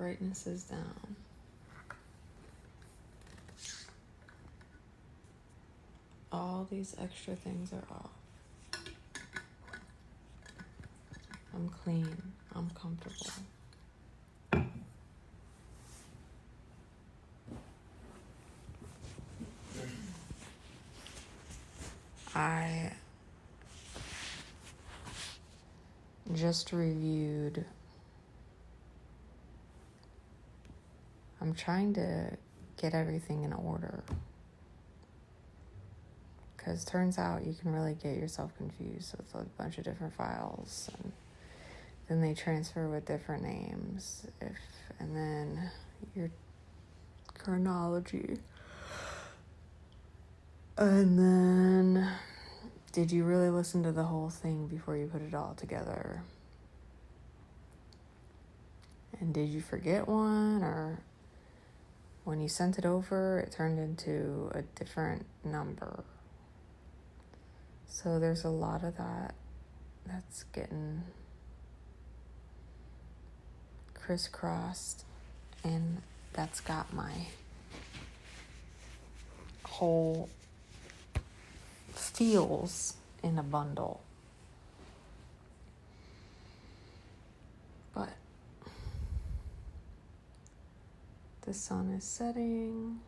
brightness is down. All these extra things are off. I'm clean. I'm comfortable. I just reviewed. I'm trying to get everything in order. Because turns out you can really get yourself confused with a bunch of different files. And then they transfer with different names. And then your chronology. And then, did you really listen to the whole thing before you put it all together? And did you forget one? Or when you sent it over, it turned into a different number? So there's a lot of that's getting crisscrossed, and that's got my whole feels in a bundle. But the sun is setting,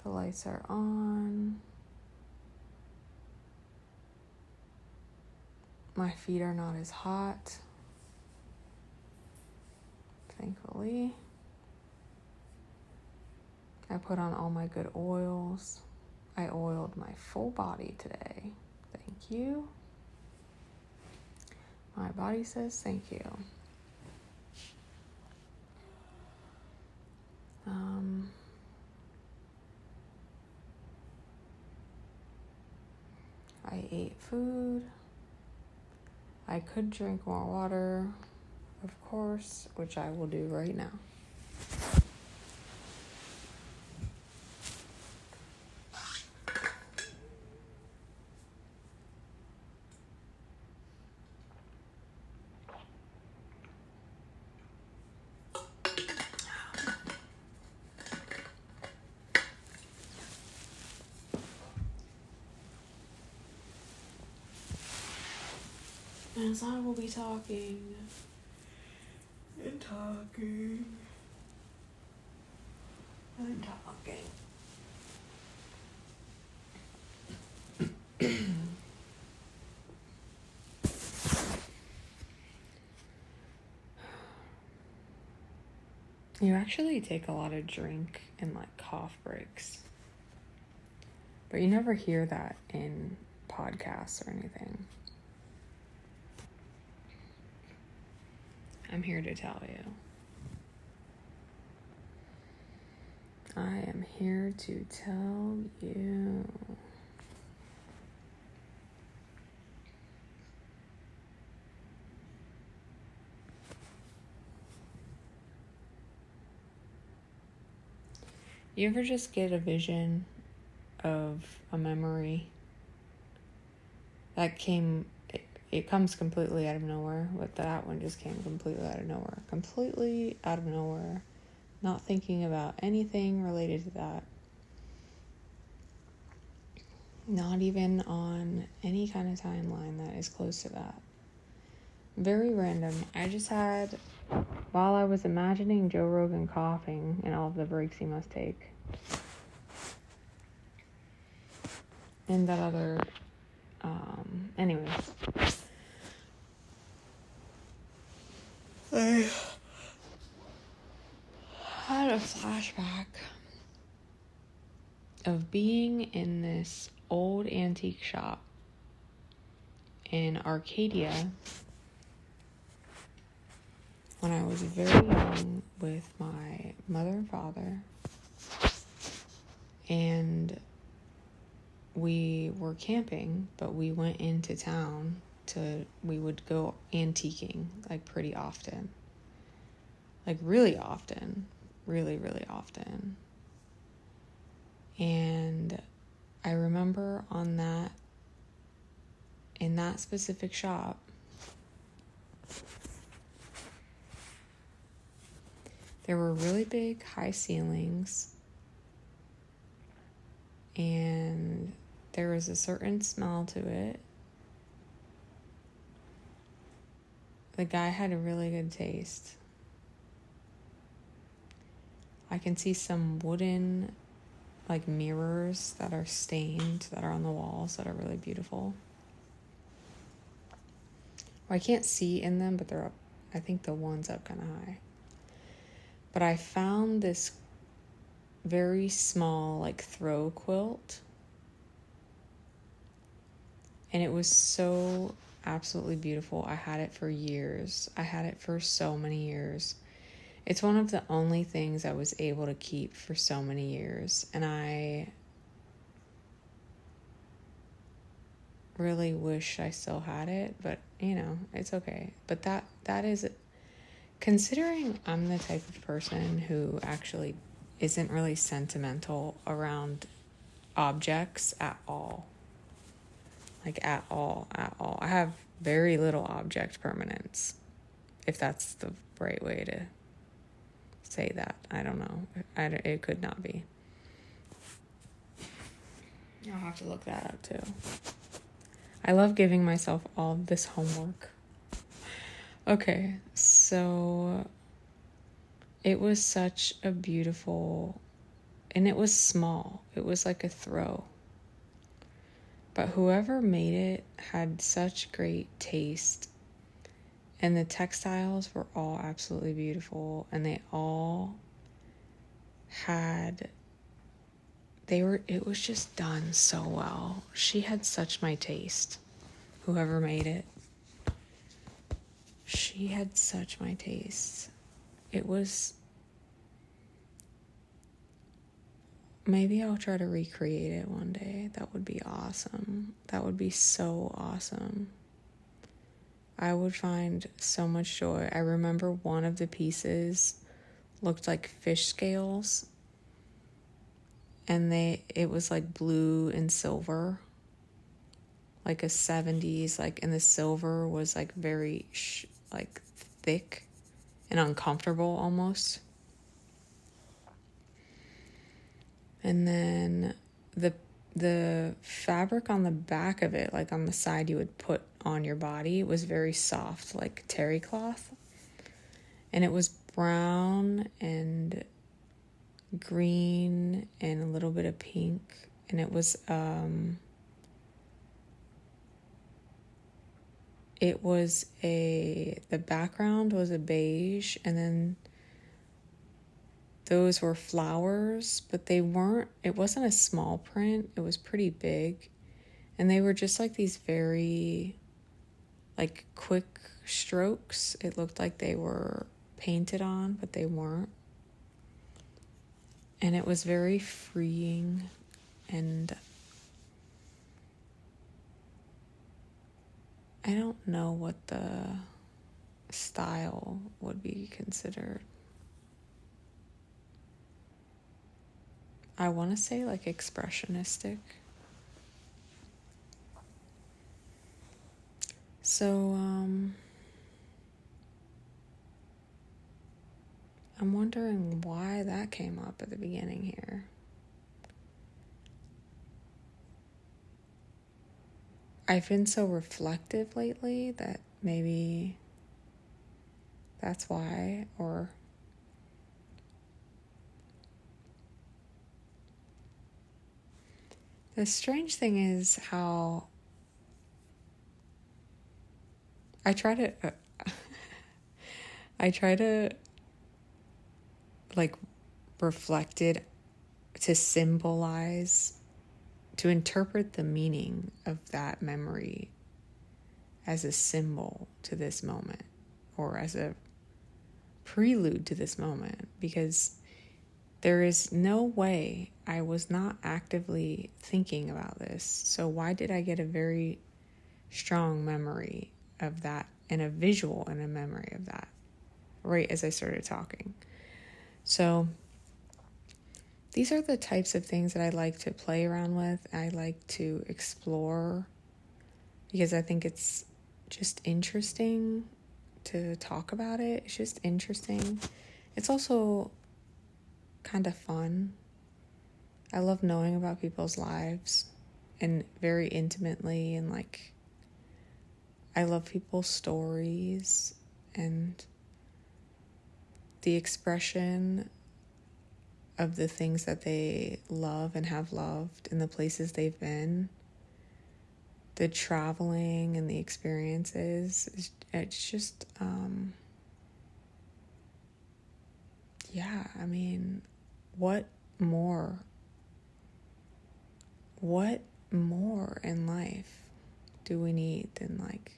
the lights are on, my feet are not as hot, thankfully. I put on all my good oils. I oiled my full body today. Thank you. My body says thank you. I ate food. I could drink more water, of course, which I will do right now. As I will be talking and talking and talking. You actually take a lot of drink and like cough breaks, but you never hear that in podcasts or anything. I'm here to tell you. I am here to tell you. You ever just get a vision of a memory that it comes completely out of nowhere, but that one just came completely out of nowhere. Completely out of nowhere. Not thinking about anything related to that. Not even on any kind of timeline that is close to that. Very random. I just had, while I was imagining Joe Rogan coughing and all of the breaks he must take, and that other, anyways. I had a flashback of being in this old antique shop in Arcadia when I was very young with my mother and father, and we were camping, but we went into town we would go antiquing, like, pretty often. Like, really often. Really, really often. And I remember in that specific shop, There were really big high ceilings, and there was a certain smell to it. The guy had a really good taste. I can see some wooden like mirrors that are stained, that are on the walls, that are really beautiful. Well, I can't see in them, but they're up. I think the one's up kind of high. But I found this very small like throw quilt, and it was so absolutely beautiful. I had it for years. I had it for so many years. It's one of the only things I was able to keep for so many years, and I really wish I still had it, but it's okay. But that is, considering I'm the type of person who actually isn't really sentimental around objects at all. Like at all. I have very little object permanence, if that's the right way to say that. I don't know. It could not be. I'll have to look that up too. I love giving myself all this homework. Okay, so it was such a beautiful, and it was small. It was like a throw. But whoever made it had such great taste. And the textiles were all absolutely beautiful, and they all had, it was just done so well. She had such my taste, whoever made it. She had such my taste. It was, maybe I'll try to recreate it one day. That would be awesome. That would be so awesome. I would find so much joy. I remember one of the pieces looked like fish scales, and it was like blue and silver, like a 70s, like, and the silver was like very like thick and uncomfortable almost. And then the fabric on the back of it, like on the side you would put on your body, was very soft, like terry cloth. And it was brown and green and a little bit of pink. And it was the background was a beige, and then those were flowers, but it wasn't a small print. It was pretty big. And they were just like these very like quick strokes. It looked like they were painted on, but they weren't. And it was very freeing, and I don't know what the style would be considered. I want to say like expressionistic. So, I'm wondering why that came up at the beginning here. I've been so reflective lately that maybe that's why, or the strange thing is how I try to like reflect it to symbolize, to interpret the meaning of that memory as a symbol to this moment, or as a prelude to this moment, because there is no way I was not actively thinking about this. So why did I get a very strong memory of that, and a visual and a memory of that right as I started talking? So these are the types of things that I like to play around with. I like to explore, because I think it's just interesting to talk about it. It's just interesting. it's also kind of fun. I love knowing about people's lives and very intimately, and like I love people's stories and the expression of the things that they love and have loved and the places they've been. The traveling and the experiences, it's just, yeah, I mean, what more? What more in life do we need than like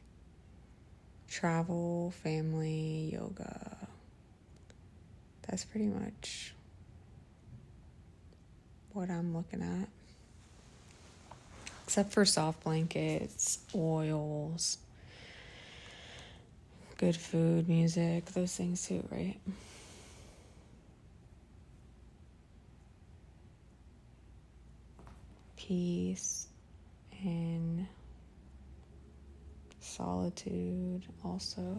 travel, family, yoga? That's pretty much what I'm looking at. Except for soft blankets, oils, good food, music, those things too, right? Peace and solitude also.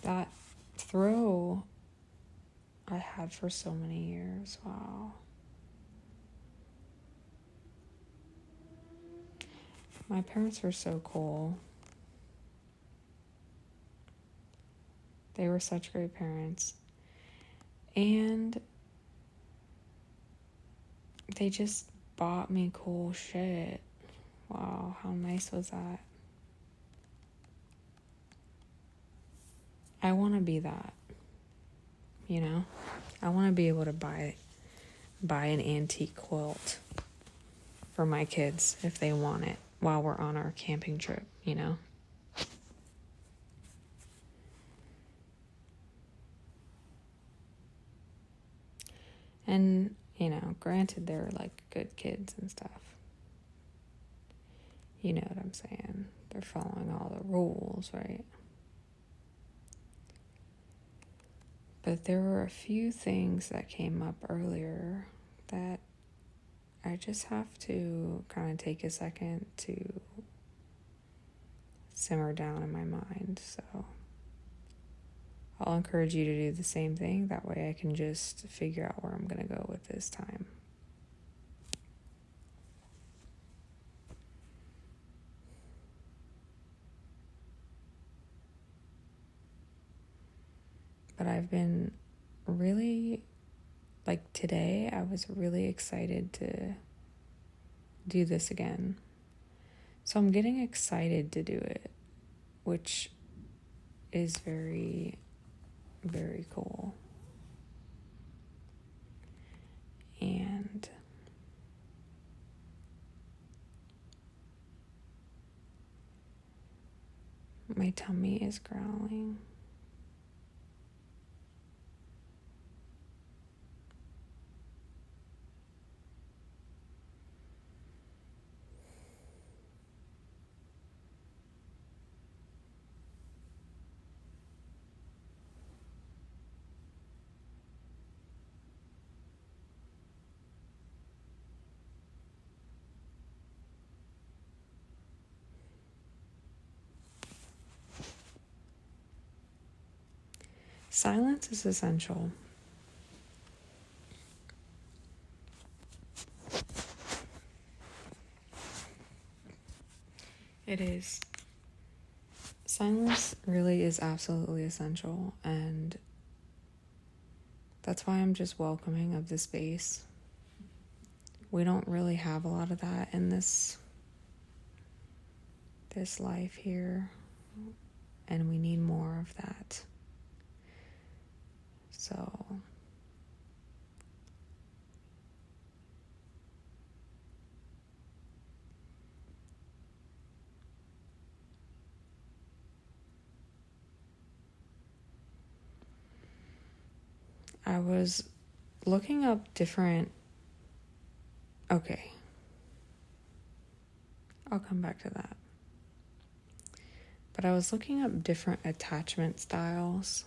That throw I had for so many years. Wow. My parents were so cool. They were such great parents. And they just bought me cool shit. Wow, how nice was that? I want to be that, you know? I want to be able to buy an antique quilt for my kids if they want it while we're on our camping trip, you know? And, you know, granted, they're like good kids and stuff. You know what I'm saying? They're following all the rules, right? But there were a few things that came up earlier that I just have to kind of take a second to simmer down in my mind. So I'll encourage you to do the same thing. That way I can just figure out where I'm going to go with this time. But I've been really, like today, I was really excited to do this again. So I'm getting excited to do it, which is very, very cool. And my tummy is growling. Silence is essential. It is. Silence really is absolutely essential, and that's why I'm just welcoming of the space. We don't really have a lot of that in this life here, and we need more of that. So I was looking up different... Okay. I'll come back to that. but I was looking up different attachment styles.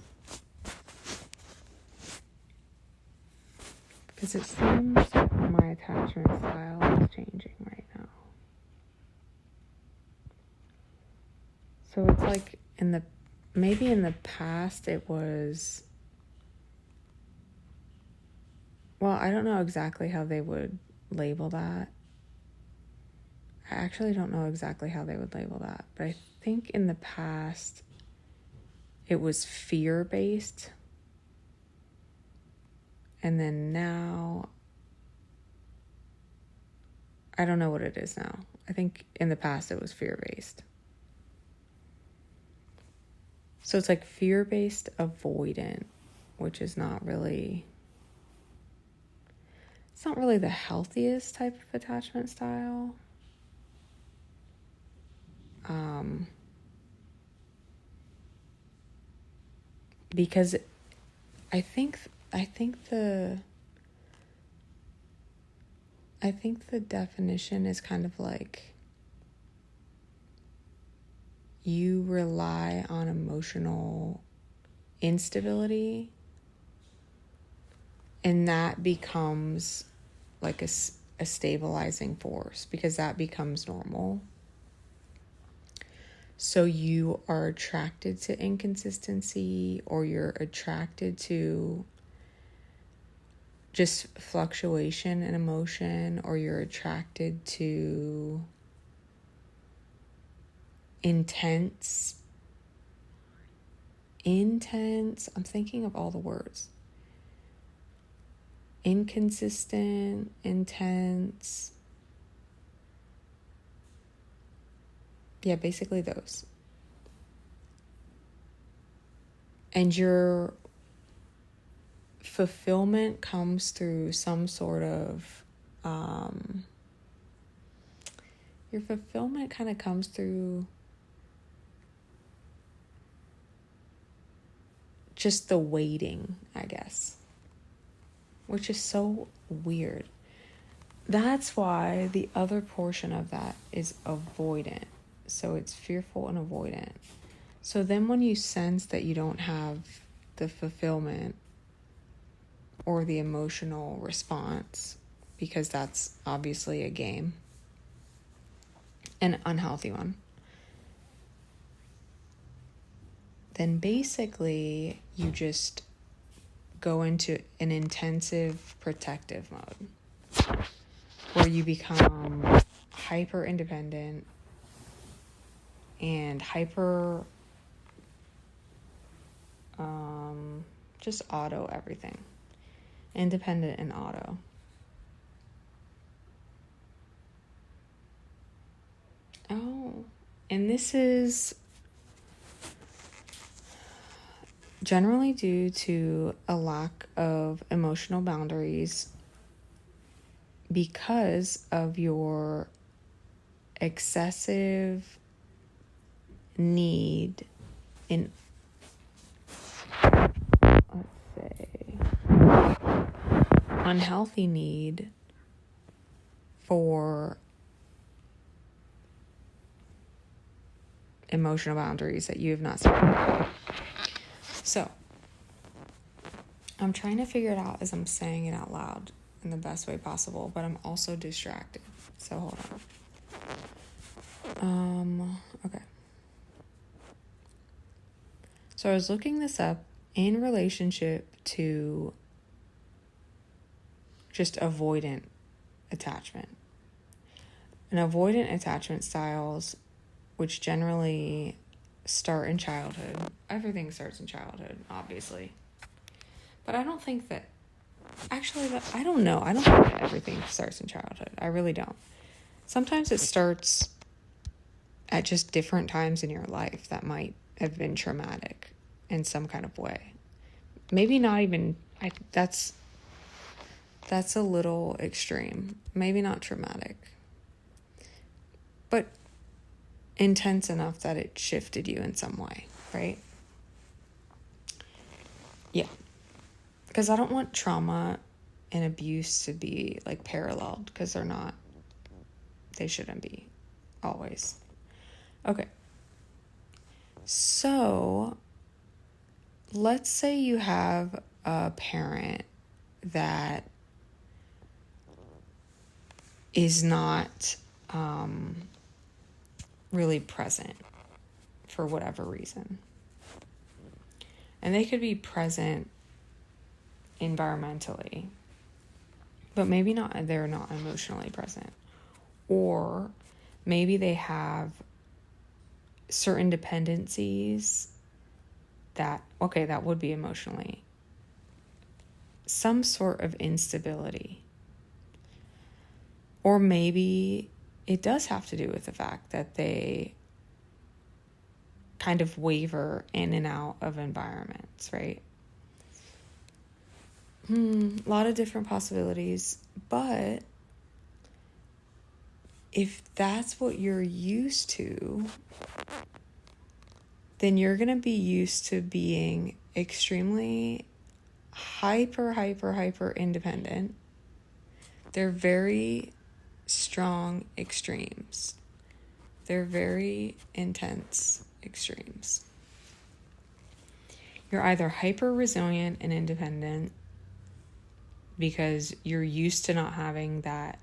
Because it seems like my attachment style is changing right now. So it's like maybe in the past it was, well, I don't know exactly how they would label that. I actually don't know exactly how they would label that, but I think in the past it was fear-based. And then now, I don't know what it is now. I think in the past it was fear-based. So it's like fear-based avoidant, which is not really, it's not really the healthiest type of attachment style. Because I think the definition is kind of like you rely on emotional instability, and that becomes like a stabilizing force because that becomes normal. So you are attracted to inconsistency, or you're attracted to just fluctuation in emotion, or you're attracted to intense, I'm thinking of all the words. Inconsistent, intense. Yeah, basically those. And your fulfillment comes through some sort of, your fulfillment kind of comes through just the waiting, I guess, which is so weird. That's why the other portion of that is avoidant. So it's fearful and avoidant. So then when you sense that you don't have the fulfillment or the emotional response, because that's obviously a game, an unhealthy one, then basically you just go into an intensive protective mode where you become hyper independent and hyper just auto everything. Independent and auto. Oh, and this is generally due to a lack of emotional boundaries because of your excessive need in, let's say, unhealthy need for emotional boundaries that you have not set. So, I'm trying to figure it out as I'm saying it out loud in the best way possible, but I'm also distracted. So hold on. Okay. So I was looking this up in relationship to just avoidant attachment. And avoidant attachment styles, which generally start in childhood. Everything starts in childhood, obviously. But I don't think that, I don't know. I don't think that everything starts in childhood. I really don't. Sometimes it starts at just different times in your life that might have been traumatic in some kind of way. Maybe not even, that's a little extreme. Maybe not traumatic, but intense enough that it shifted you in some way, right? Yeah. Because I don't want trauma and abuse to be like paralleled, because they're not. They shouldn't be always. Okay. So let's say you have a parent that is not really present for whatever reason. And they could be present environmentally, but maybe they're not emotionally present. Or maybe they have certain dependencies that would be emotionally. Some sort of instability. Or maybe it does have to do with the fact that they kind of waver in and out of environments, right? A lot of different possibilities, but if that's what you're used to, then you're going to be used to being extremely hyper independent. They're very strong extremes. They're very intense extremes. You're either hyper resilient and independent because you're used to not having that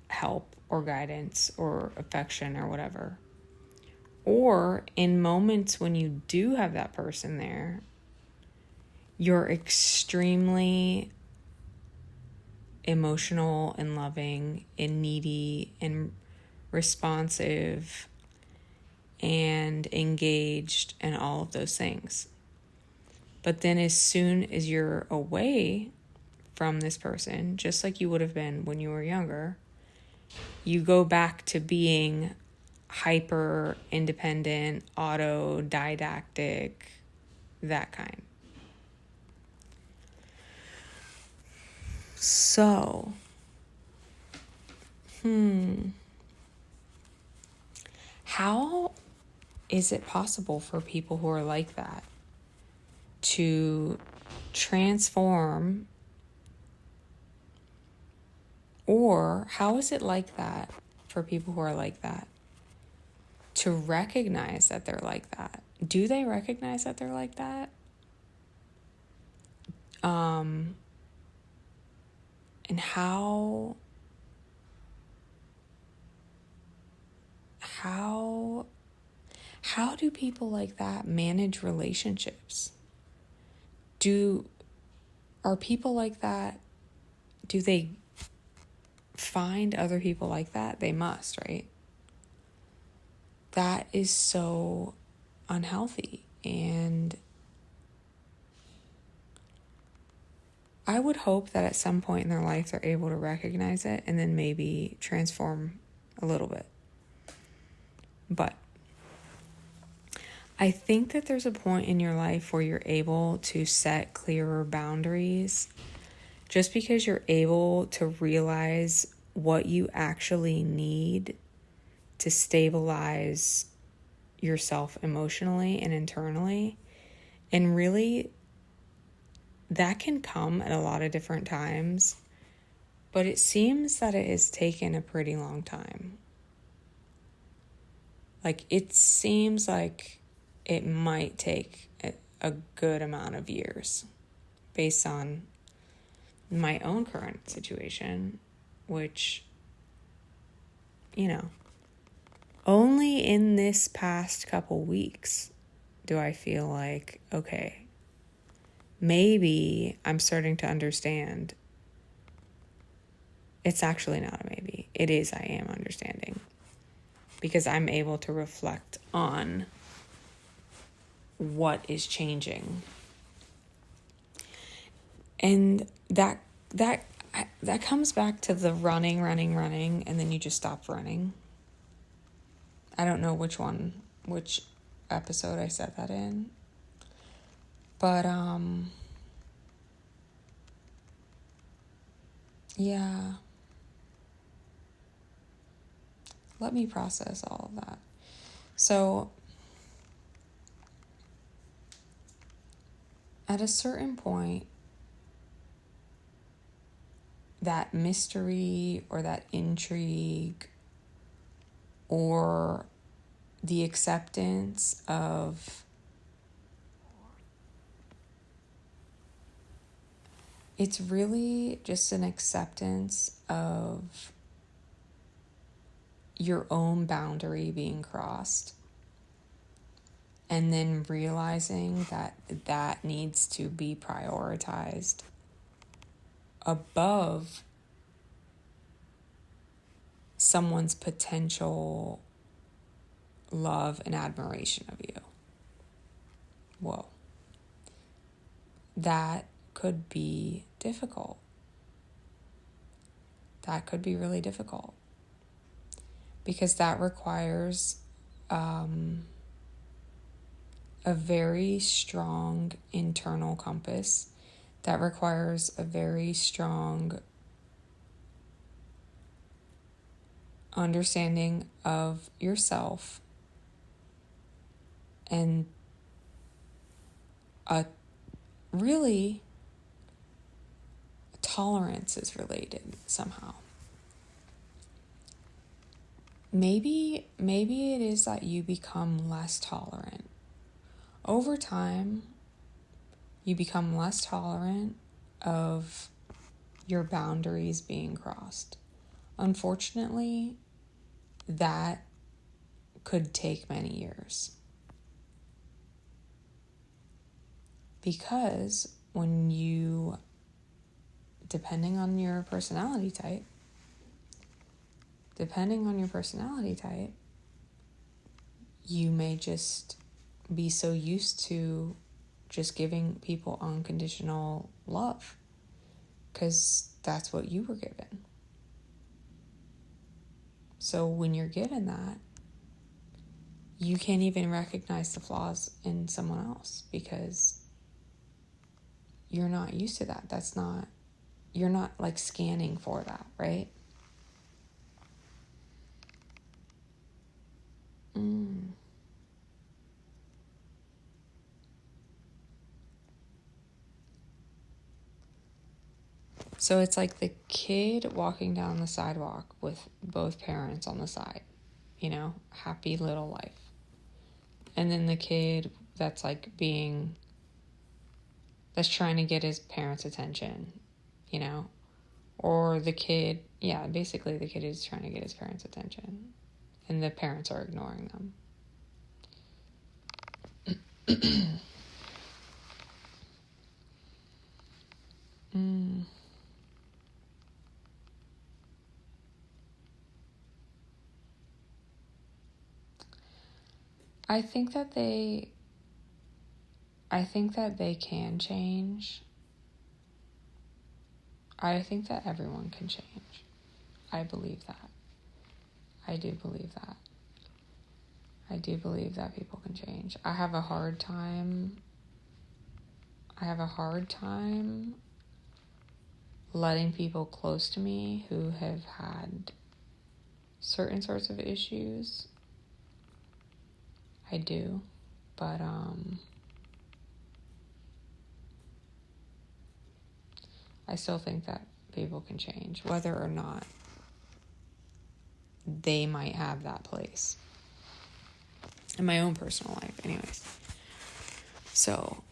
help or guidance or affection or whatever. Or in moments when you do have that person there, you're extremely emotional and loving and needy and responsive and engaged and all of those things. But then as soon as you're away from this person, just like you would have been when you were younger, you go back to being hyper independent, autodidactic, that kind. So, how is it possible for people who are like that to transform? Or how is it like that for people who are like that to recognize that they're like that? Do they recognize that they're like that? And how do people like that manage relationships? Are people like that, do they find other people like that? They must, right? That is so unhealthy. And I would hope that at some point in their life they're able to recognize it and then maybe transform a little bit. But I think that there's a point in your life where you're able to set clearer boundaries just because you're able to realize what you actually need to stabilize yourself emotionally and internally. And really, that can come at a lot of different times, but it seems that it has taken a pretty long time. Like, it seems like it might take a good amount of years based on my own current situation, which, only in this past couple weeks do I feel like, okay, maybe I'm starting to understand. It's actually not a maybe. It is, I am understanding. Because I'm able to reflect on what is changing. And that comes back to the running, and then you just stop running. I don't know which episode I said that in. But, yeah. Let me process all of that. So, at a certain point, that mystery or that intrigue or the acceptance of, it's really just an acceptance of your own boundary being crossed, and then realizing that that needs to be prioritized above someone's potential love and admiration of you. Whoa. That could be difficult. That could be really difficult. Because that requires a very strong internal compass. That requires a very strong understanding of yourself, and really tolerance is related somehow. Maybe it is that you become less tolerant. Over time, you become less tolerant of your boundaries being crossed. Unfortunately, that could take many years. Because when you, depending on your personality type, you may just be so used to just giving people unconditional love because that's what you were given. So when you're given that, you can't even recognize the flaws in someone else because you're not used to that. You're not like scanning for that, right? So it's like the kid walking down the sidewalk with both parents on the side, happy little life. And then the kid that's that's trying to get his parents' attention, or the kid, basically the kid is trying to get his parents' attention and the parents are ignoring them. I think that they can change. I think that everyone can change. I believe that. I do believe that. I do believe that people can change. I have a hard time letting people close to me who have had certain sorts of issues. I do. But I still think that people can change, whether or not they might have that place. In my own personal life, anyways. So,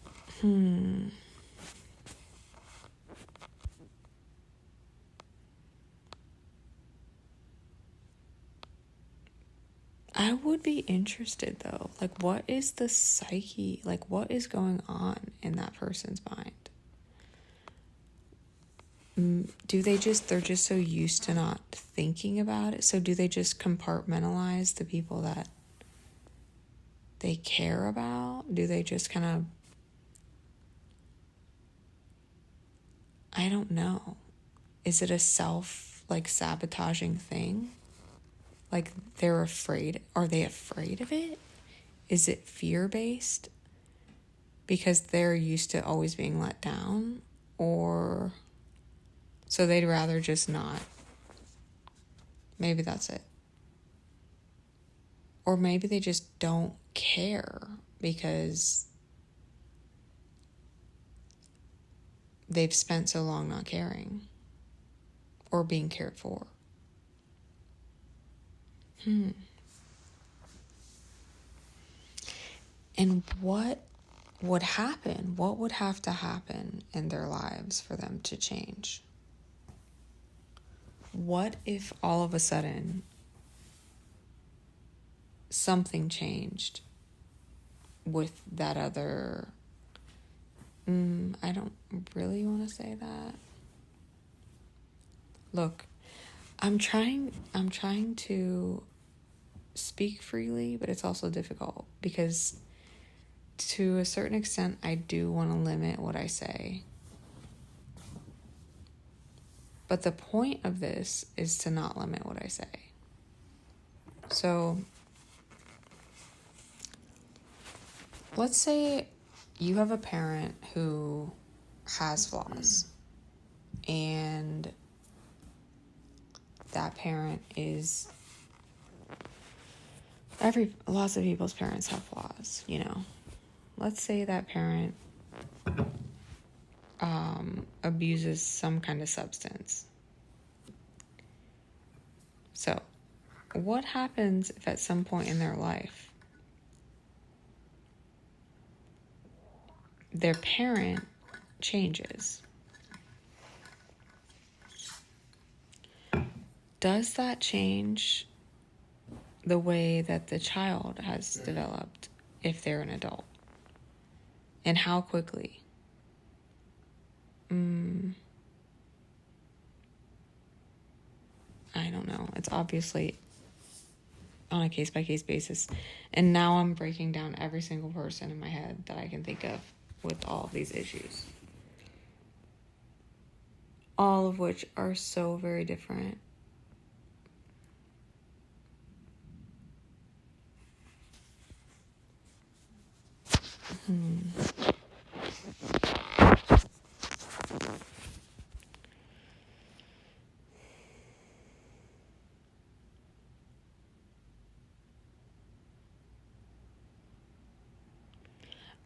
I would be interested though. Like, what is the psyche? Like, what is going on in that person's mind? They're just so used to not thinking about it. So do they just compartmentalize the people that they care about? Do they just kind of, I don't know. Is it a sabotaging thing? Like they're afraid. Are they afraid of it? Is it fear-based? Because they're used to always being let down? Or so they'd rather just not. Maybe that's it. Or maybe they just don't care because they've spent so long not caring or being cared for. And what would happen? What would have to happen in their lives for them to change? What if all of a sudden something changed with that other... I don't really want to say that. Look, I'm trying to speak freely, but it's also difficult because to a certain extent, I do want to limit what I say. But the point of this is to not limit what I say. So, let's say you have a parent who has flaws, and that parent is... lots of people's parents have flaws, you know. Let's say that parent abuses some kind of substance. So, what happens if at some point in their life their parent changes? Does that change the way that the child has developed if they're an adult? And how quickly? I don't know. It's obviously on a case-by-case basis. And now I'm breaking down every single person in my head that I can think of with all of these issues. All of which are so very different.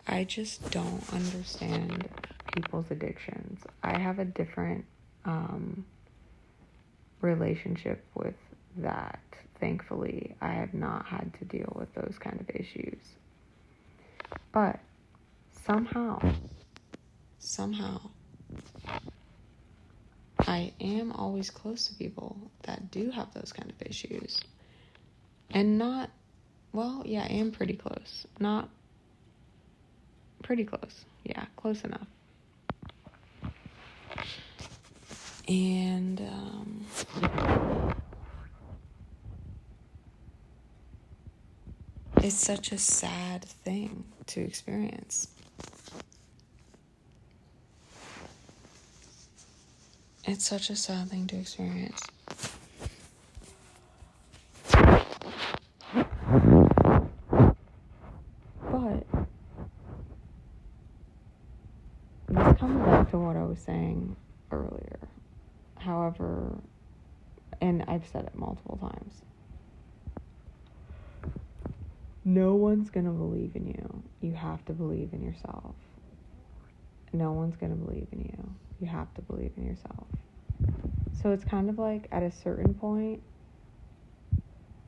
I just don't understand people's addictions. I have a different relationship with that. Thankfully, I have not had to deal with those kind of issues. But somehow, I am always close to people that do have those kind of issues. And not, well, yeah, I am pretty close. Not pretty close. Yeah, close enough. And it's such a sad thing to experience. It's such a sad thing to experience. But this comes back to what I was saying earlier. However, and I've said it multiple times, no one's going to believe in you. You have to believe in yourself. No one's going to believe in you. You have to believe in yourself. So it's kind of like at a certain point,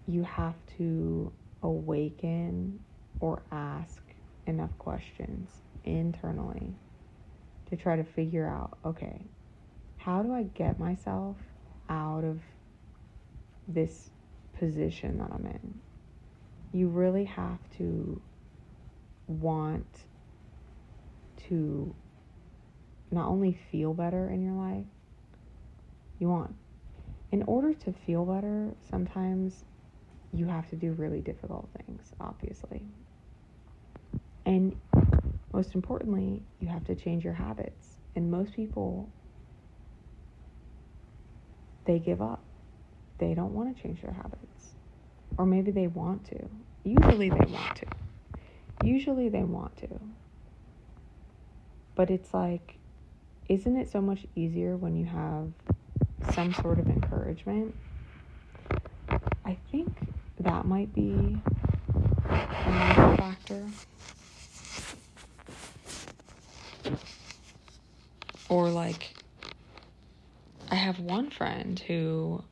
you have to awaken or ask enough questions internally to try to figure out, okay, how do I get myself out of this position that I'm in? You really have to want to not only feel better in your life, in order to feel better, sometimes you have to do really difficult things, obviously. And most importantly, you have to change your habits. And most people, they give up. They don't want to change their habits. Or maybe they want to. Usually they want to. But it's like, isn't it so much easier when you have some sort of encouragement? I think that might be another factor. Or like, I have one friend who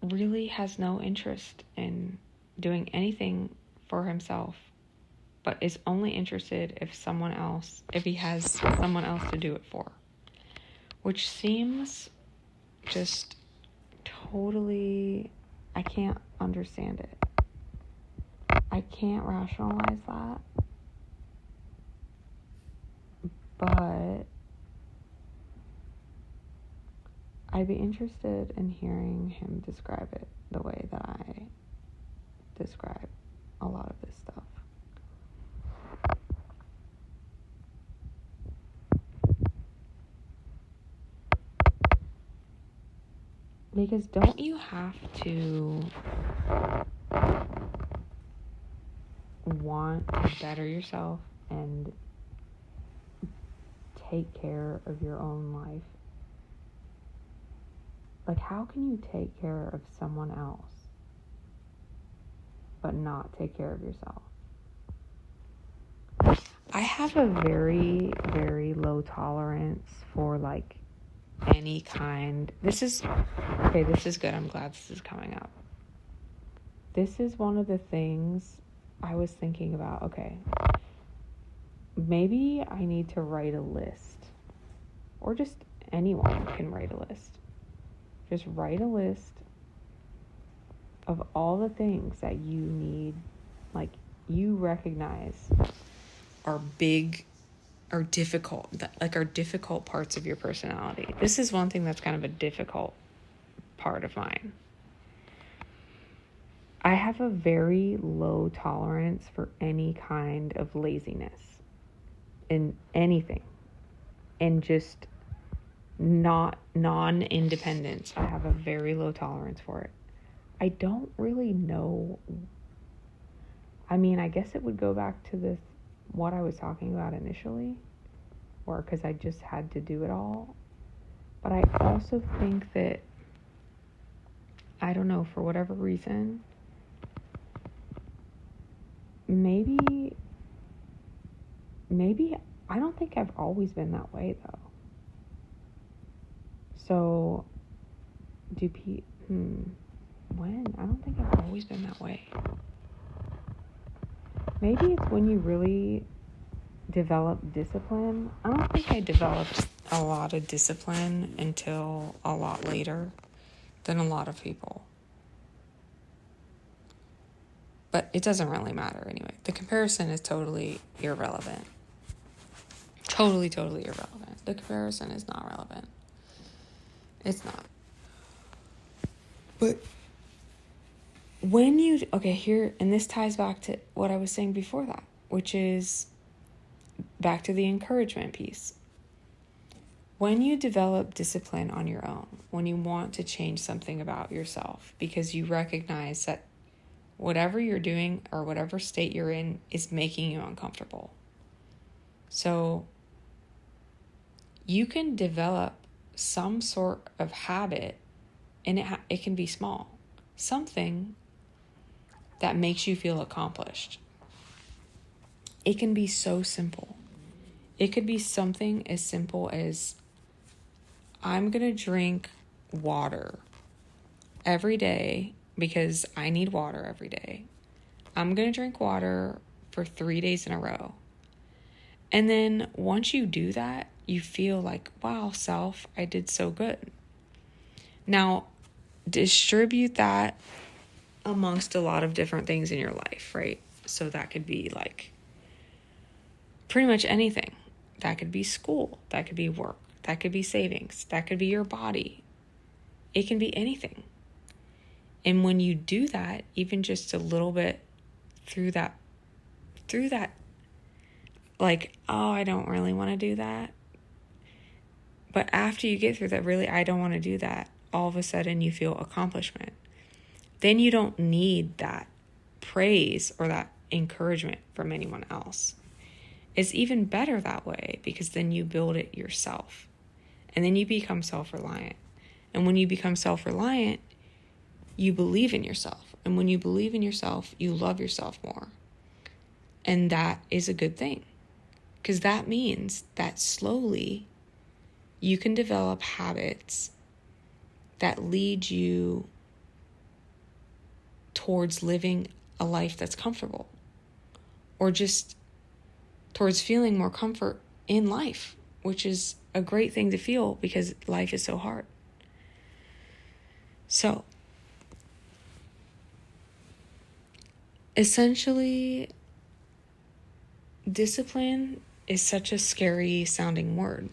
really has no interest in doing anything for himself, but is only interested if he has someone else to do it for. Which seems just totally, I can't understand it. I can't rationalize that. But I'd be interested in hearing him describe it the way that I describe a lot of this stuff. Because don't you have to want to better yourself and take care of your own life? Like, how can you take care of someone else but not take care of yourself? I have a very, very low tolerance for, like, any kind. This is good. I'm glad this is coming up. This is one of the things I was thinking about. Okay, maybe I need to write a list, or just anyone can write a list. Just write a list of all the things that you need, like, you recognize are big or difficult, like, are difficult parts of your personality. This is one thing that's kind of a difficult part of mine. I have a very low tolerance for any kind of laziness in anything, and just non-independence. I have a very low tolerance for it. I don't really know. I mean, I guess it would go back to what I was talking about initially, or because I just had to do it all. But I also think that, I don't know, for whatever reason, maybe I don't think I've always been that way, though. So, when? I don't think I've always been that way. Maybe it's when you really develop discipline. I don't think I developed a lot of discipline until a lot later than a lot of people. But it doesn't really matter anyway. The comparison is totally irrelevant. Totally irrelevant. The comparison is not relevant. It's not. But when you, okay, here, and this ties back to what I was saying before that, which is back to the encouragement piece. When you develop discipline on your own, when you want to change something about yourself, because you recognize that whatever you're doing or whatever state you're in is making you uncomfortable. So you can develop some sort of habit, and it can be small. Something that makes you feel accomplished. It can be so simple. It could be something as simple as, I'm going to drink water every day because I need water every day. I'm going to drink water for 3 days in a row. And then once you do that, you feel like, wow, self, I did so good. Now, distribute that amongst a lot of different things in your life, right? So that could be like pretty much anything. That could be school. That could be work. That could be savings. That could be your body. It can be anything. And when you do that, even just a little bit through that, like, oh, I don't really want to do that. But after you get through that, really, I don't want to do that, all of a sudden you feel accomplishment. Then you don't need that praise or that encouragement from anyone else. It's even better that way, because then you build it yourself. And then you become self-reliant. And when you become self-reliant, you believe in yourself. And when you believe in yourself, you love yourself more. And that is a good thing, because that means that slowly you can develop habits that lead you towards living a life that's comfortable. or just towards feeling more comfort in life, which is a great thing to feel because life is so hard. So, essentially, discipline is such a scary sounding word.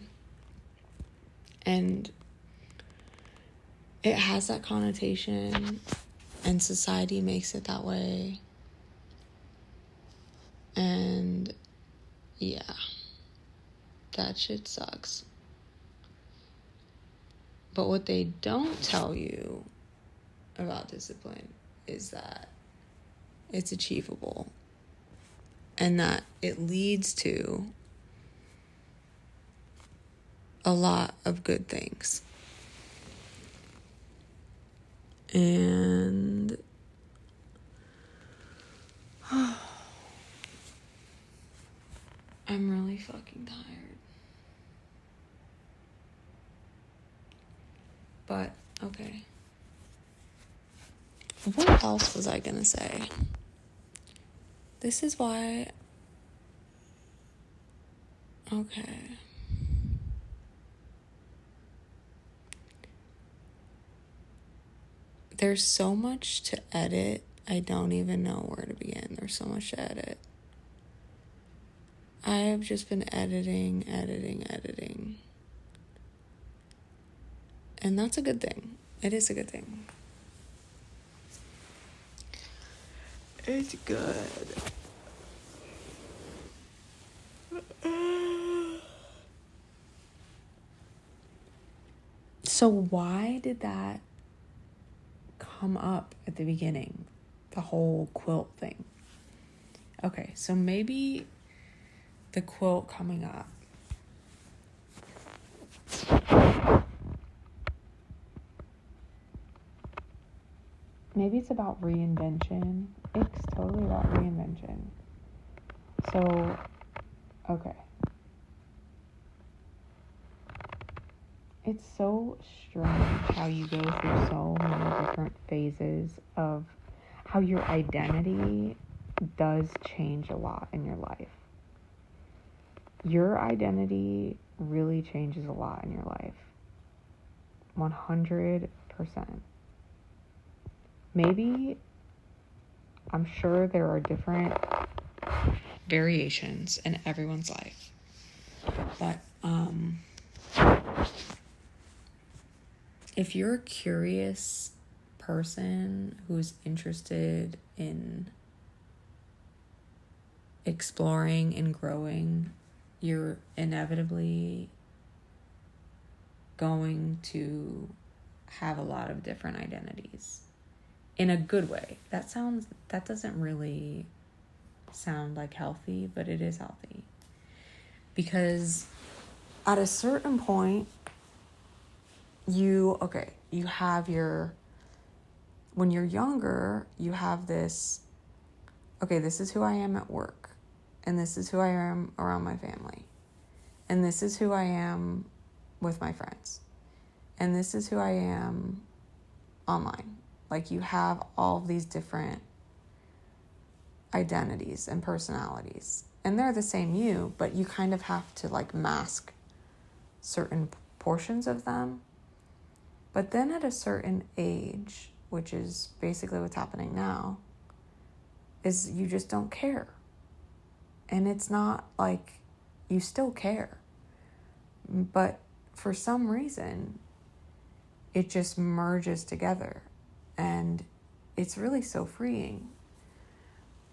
And it has that connotation, and society makes it that way. And yeah, that shit sucks. But what they don't tell you about discipline is that it's achievable and that it leads to a lot of good things. And I'm really fucking tired. But, okay. What else was I gonna say? This is why... Okay. There's so much to edit, I don't even know where to begin. There's so much to edit. I have just been editing. And that's a good thing. It is a good thing. It's good. So why did that come up at the beginning? The whole quilt thing. Okay, so maybe the quilt coming up. Maybe it's about reinvention. It's totally about reinvention. So, okay. It's so strange how you go through so many different phases of how your identity does change a lot in your life. Your identity really changes a lot in your life. 100%. Maybe, I'm sure there are different variations in everyone's life. But, if you're a curious person who's interested in exploring and growing, you're inevitably going to have a lot of different identities in a good way. That doesn't really sound like healthy, but it is healthy. Because at a certain point, you have when you're younger, you have this, this is who I am at work, and this is who I am around my family, and this is who I am with my friends, and this is who I am online. Like, you have all of these different identities and personalities, and they're the same you, but you kind of have to mask certain portions of them. But then at a certain age, which is basically what's happening now, is you just don't care. And it's not like you still care. But for some reason, it just merges together. And it's really so freeing.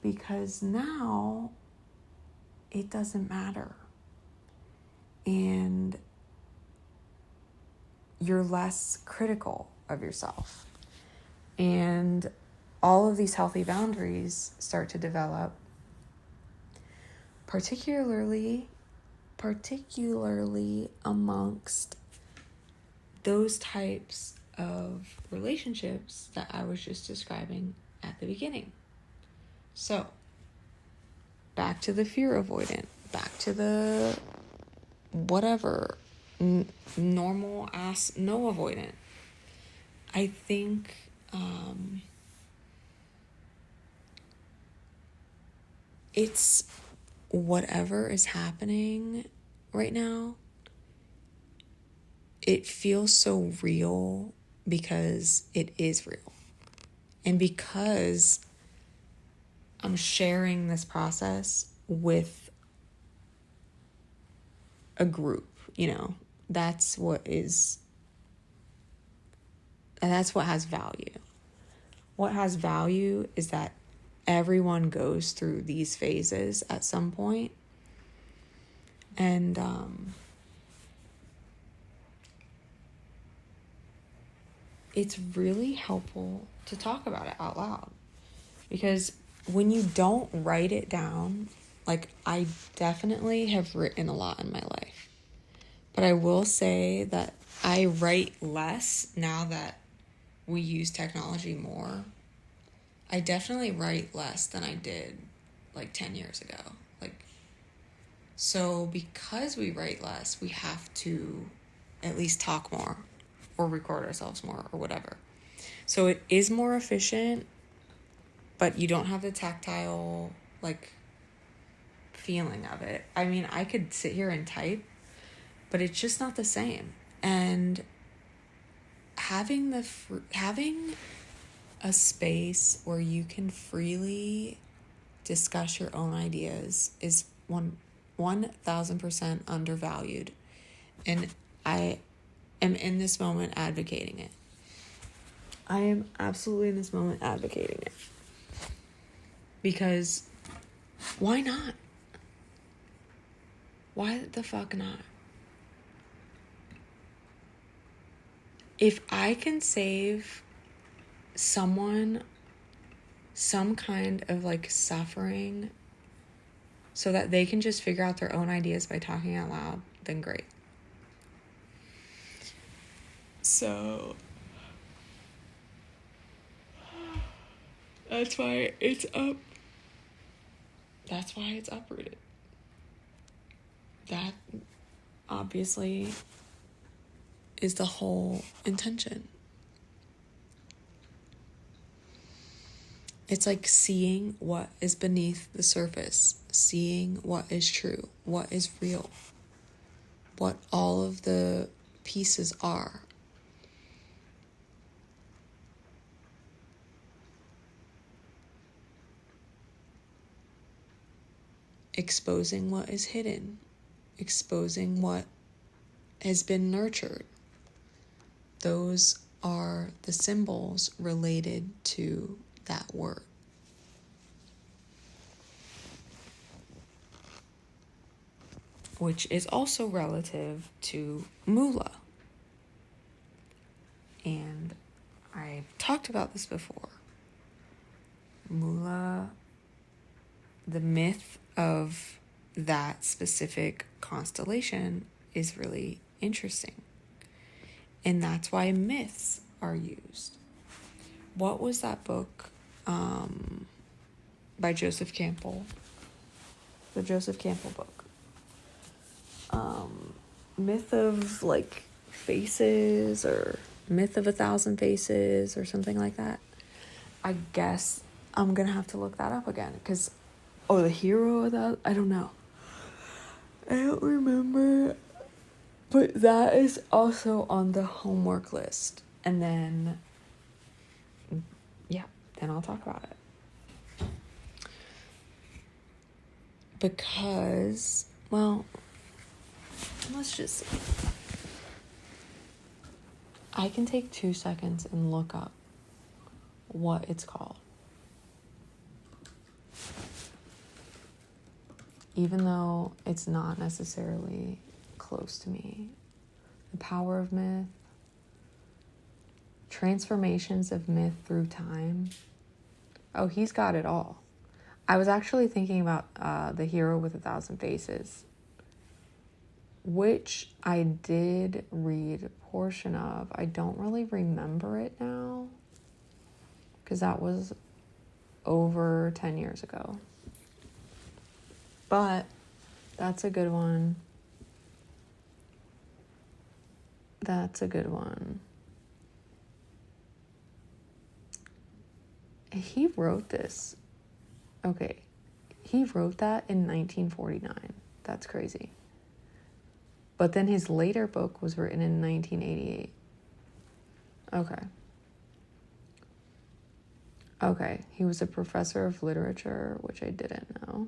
Because now, it doesn't matter. And you're less critical of yourself. And all of these healthy boundaries start to develop, particularly amongst those types of relationships that I was just describing at the beginning. So, back to the fear avoidant, back to the whatever, normal ass no avoidant. I think it's whatever is happening right now, it feels so real because it is real. And because I'm sharing this process with a group, that's what has value. What has value is that everyone goes through these phases at some point. And it's really helpful to talk about it out loud. Because when you don't write it down, like I definitely have written a lot in my life. But I will say that I write less now that we use technology more. I definitely write less than I did like 10 years ago. So because we write less, we have to at least talk more or record ourselves more or whatever. So it is more efficient, but you don't have the tactile feeling of it. I mean, I could sit here and type, but it's just not the same. And having a space where you can freely discuss your own ideas is 1,000% undervalued. And I am in this moment advocating it. I am absolutely in this moment advocating it. Because why not? Why the fuck not? If I can save someone some kind of suffering so that they can just figure out their own ideas by talking out loud, then great. So that's why it's uprooted. That obviously is the whole intention. It's like seeing what is beneath the surface, seeing what is true, what is real, what all of the pieces are. Exposing what is hidden, exposing what has been nurtured. Those are the symbols related to that word. Which is also relative to Mula. And I've talked about this before. Mula, the myth of that specific constellation is really interesting. And that's why myths are used. What was that book by Joseph Campbell? The Joseph Campbell book. Myth of faces, or Myth of 1,000 Faces, or something like that. I guess I'm gonna have to look that up again, because the hero of that, I don't know. I don't remember, but that is also on the homework list. And then, then I'll talk about it. Because, let's just see. I can take 2 seconds and look up what it's called. Even though it's not necessarily close to me. The Power of Myth. Transformations of Myth Through Time. Oh, he's got it all. I was actually thinking about The Hero with 1,000 Faces, which I did read a portion of. I don't really remember it now, because that was over 10 years ago. But that's a good one. He wrote this. Okay. He wrote that in 1949. That's crazy. But then his later book was written in 1988. Okay, he was a professor of literature, which I didn't know.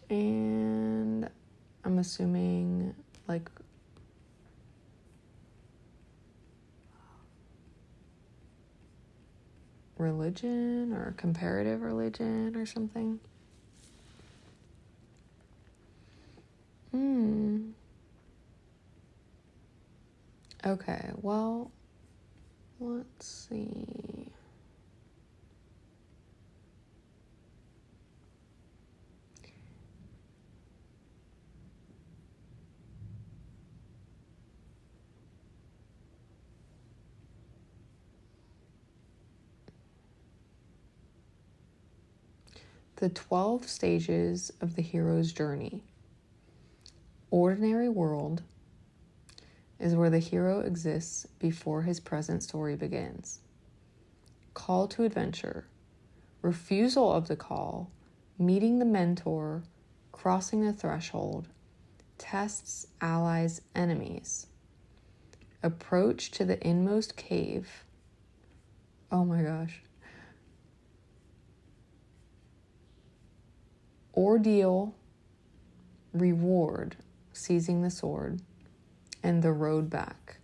And I'm assuming, like, religion or comparative religion or something. Okay, well, let's see. The 12 stages of the hero's journey. Ordinary world is where the hero exists before his present story begins. Call to adventure. Refusal of the call. Meeting the mentor. Crossing the threshold. Tests, allies, enemies. Approach to the inmost cave. Oh my gosh. Ordeal, reward, seizing the sword, and the road back.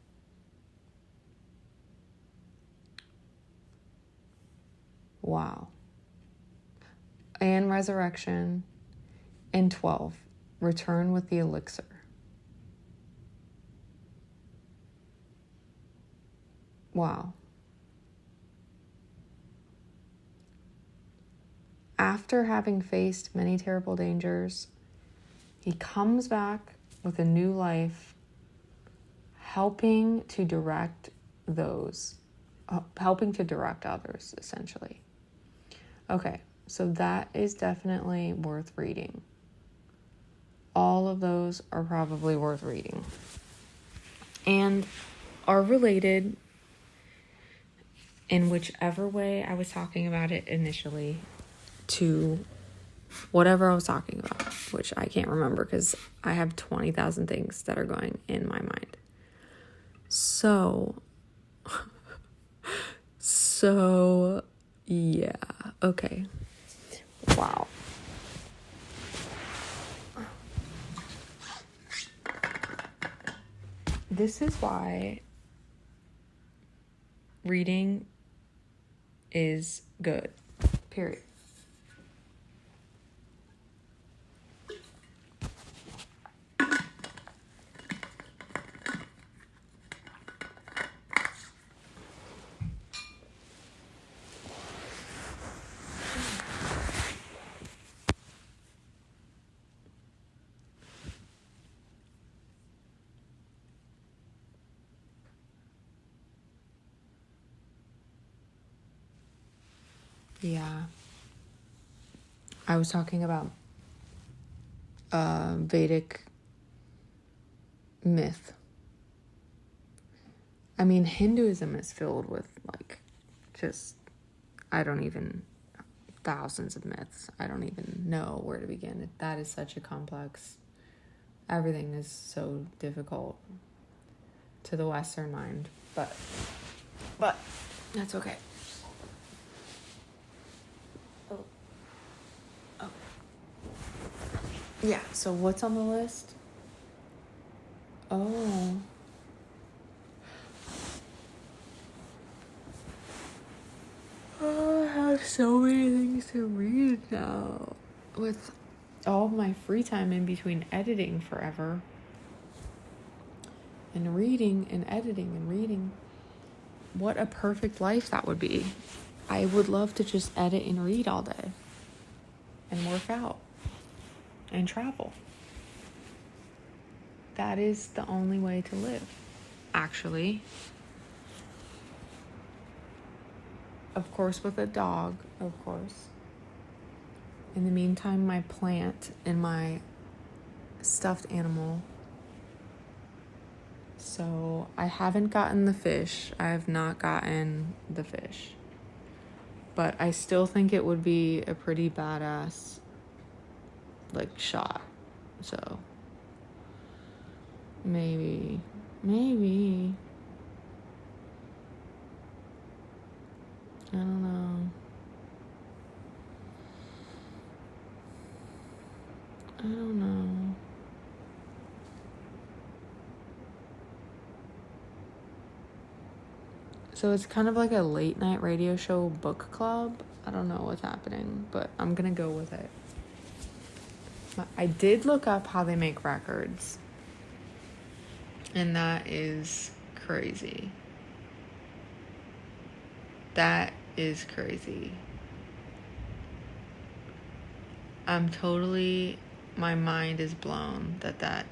Wow. And resurrection. And 12, return with the elixir. Wow. After having faced many terrible dangers, he comes back with a new life, helping to direct others, essentially. Okay, so that is definitely worth reading. All of those are probably worth reading and are related in whichever way I was talking about it initially to whatever I was talking about, which I can't remember because I have 20,000 things that are going in my mind. So yeah, okay. Wow. This is why reading is good, period. Yeah. I was talking about Vedic myth. I mean, Hinduism is filled with, like, just, thousands of myths. I don't even know where to begin. That is such a complex, everything is so difficult to the Western mind. But that's okay. Oh. Yeah, so what's on the list? Oh. I have so many things to read now. With all my free time in between editing forever. And reading and editing and reading. What a perfect life that would be. I would love to just edit and read all day. And work out. And travel. That is the only way to live. Actually. Of course, with a dog, of course. In the meantime, my plant and my stuffed animal. So I haven't gotten the fish. I have not gotten the fish. But I still think it would be a pretty badass, like, shot. So, maybe. I don't know. So it's kind of like a late night radio show book club. I don't know what's happening, but I'm gonna go with it. I did look up how they make records, and that is crazy. That is crazy. My mind is blown that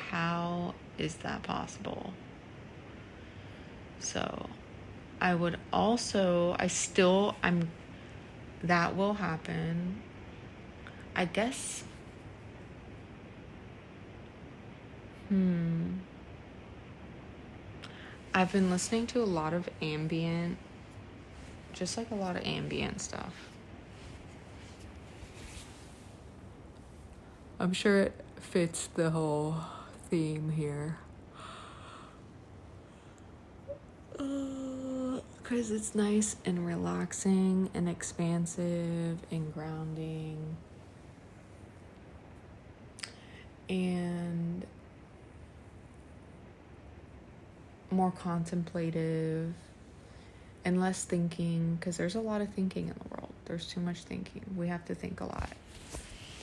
how is that possible? So I would also, that will happen. I guess, I've been listening to a lot of ambient stuff. I'm sure it fits the whole theme here. Because it's nice and relaxing and expansive and grounding. And more contemplative and less thinking, because there's a lot of thinking in the world. There's too much thinking. We have to think a lot.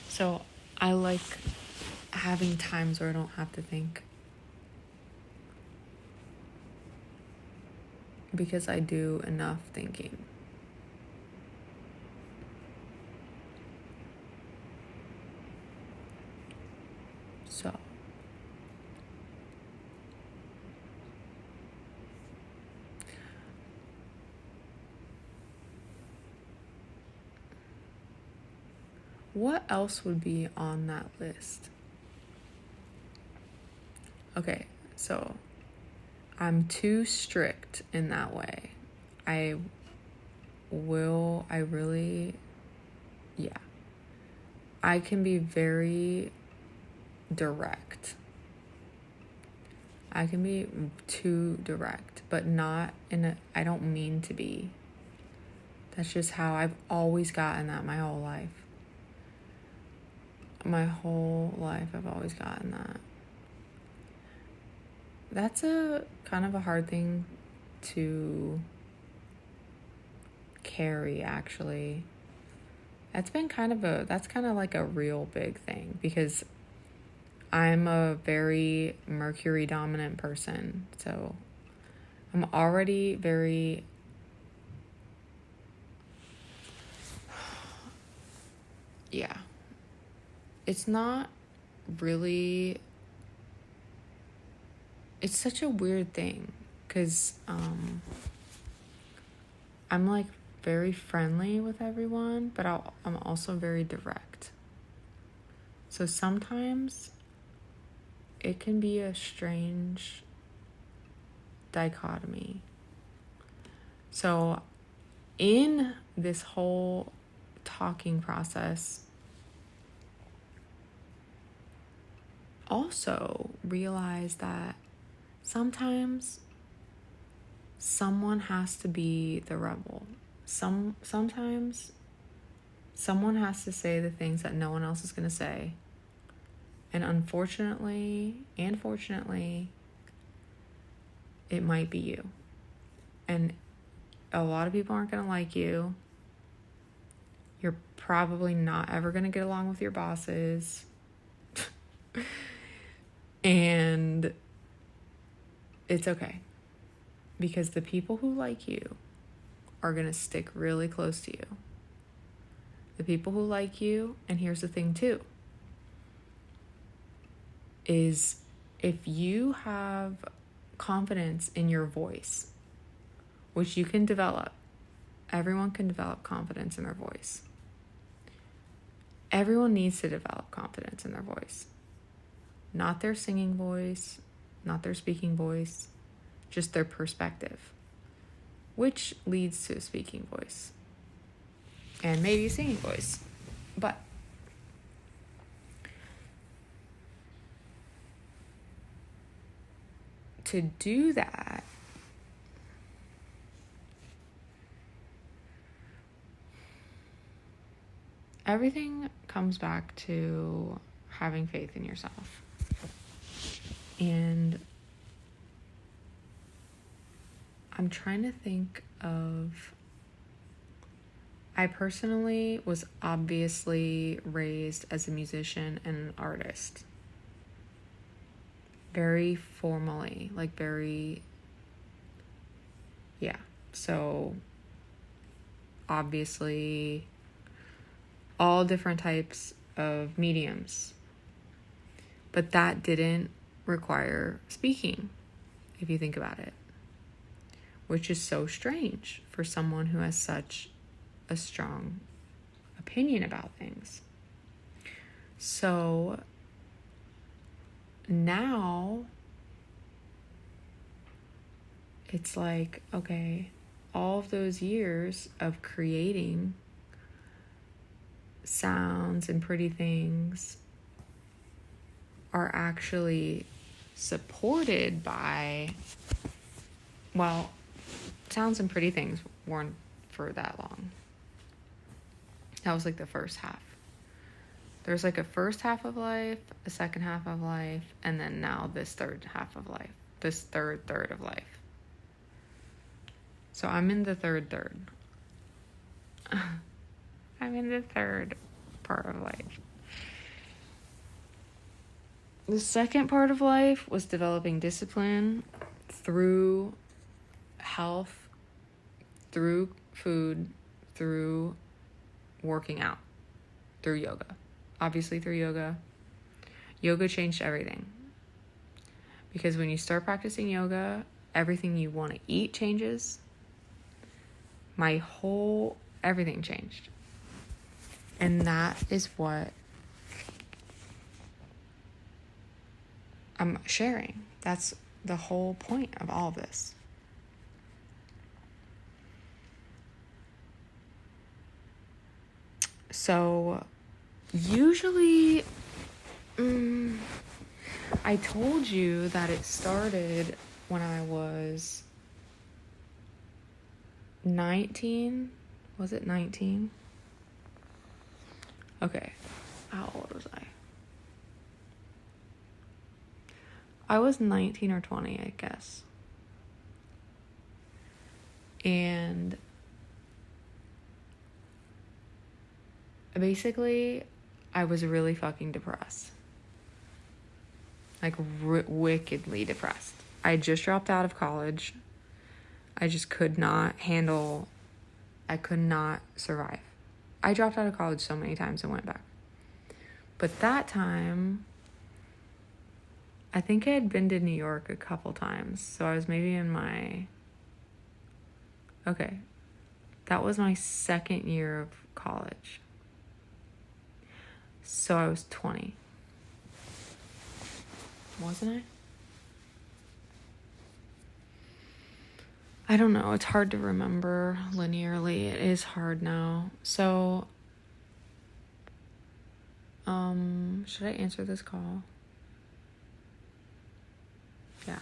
So I like having times where I don't have to think, because I do enough thinking. So what else would be on that list? Okay, so I'm too strict in that way. I can be very direct. I can be too direct, but not I don't mean to be. That's just how I've always gotten that my whole life. I've always gotten that. That's a kind of a hard thing to carry, actually. That's kind of like a real big thing, because I'm a very Mercury dominant person. So I'm already very, yeah. It's not really, it's such a weird thing, because I'm like very friendly with everyone, but I'm also very direct. So sometimes it can be a strange dichotomy. So in this whole talking process, also realize that sometimes someone has to be the rebel. Sometimes someone has to say the things that no one else is going to say. And unfortunately and fortunately, it might be you. And a lot of people aren't going to like you. You're probably not ever going to get along with your bosses. And it's okay. Because the people who like you are going to stick really close to you. The people who like you, and here's the thing too, is if you have confidence in your voice, which you can develop, everyone can develop confidence in their voice. Everyone needs to develop confidence in their voice. Not their singing voice, not their speaking voice, just their perspective, which leads to a speaking voice. and maybe a singing voice. But to do that, everything comes back to having faith in yourself. And I'm trying to think of, I personally was obviously raised as a musician and an artist. Very formally, like very, yeah. So obviously all different types of mediums. But that didn't require speaking, if you think about it. Which is so strange for someone who has such a strong opinion about things. So now it's like, okay, all of those years of creating sounds and pretty things are actually supported by, well, sounds and pretty things weren't for that long. That was like the first half. There's like a first half of life, a second half of life, and then now this third half of life, this third of life. So I'm in the third. I'm in the third part of life. The second part of life was developing discipline through health, through food, through working out, through yoga. Obviously through yoga. Yoga changed everything. Because when you start practicing yoga, everything you want to eat changes. Everything changed. And that is what I'm sharing. That's the whole point of all of this. So, usually, I told you that it started when I was 19. Was it 19? Okay. How old was I? I was 19 or 20, I guess. And basically, I was really fucking depressed. Like, wickedly depressed. I just dropped out of college. I just could not survive. I dropped out of college so many times and went back. But that time, I think I had been to New York a couple times. So I was maybe that was my second year of college. So I was 20. Wasn't I? I don't know. It's hard to remember linearly. It is hard now. So, should I answer this call? Yeah.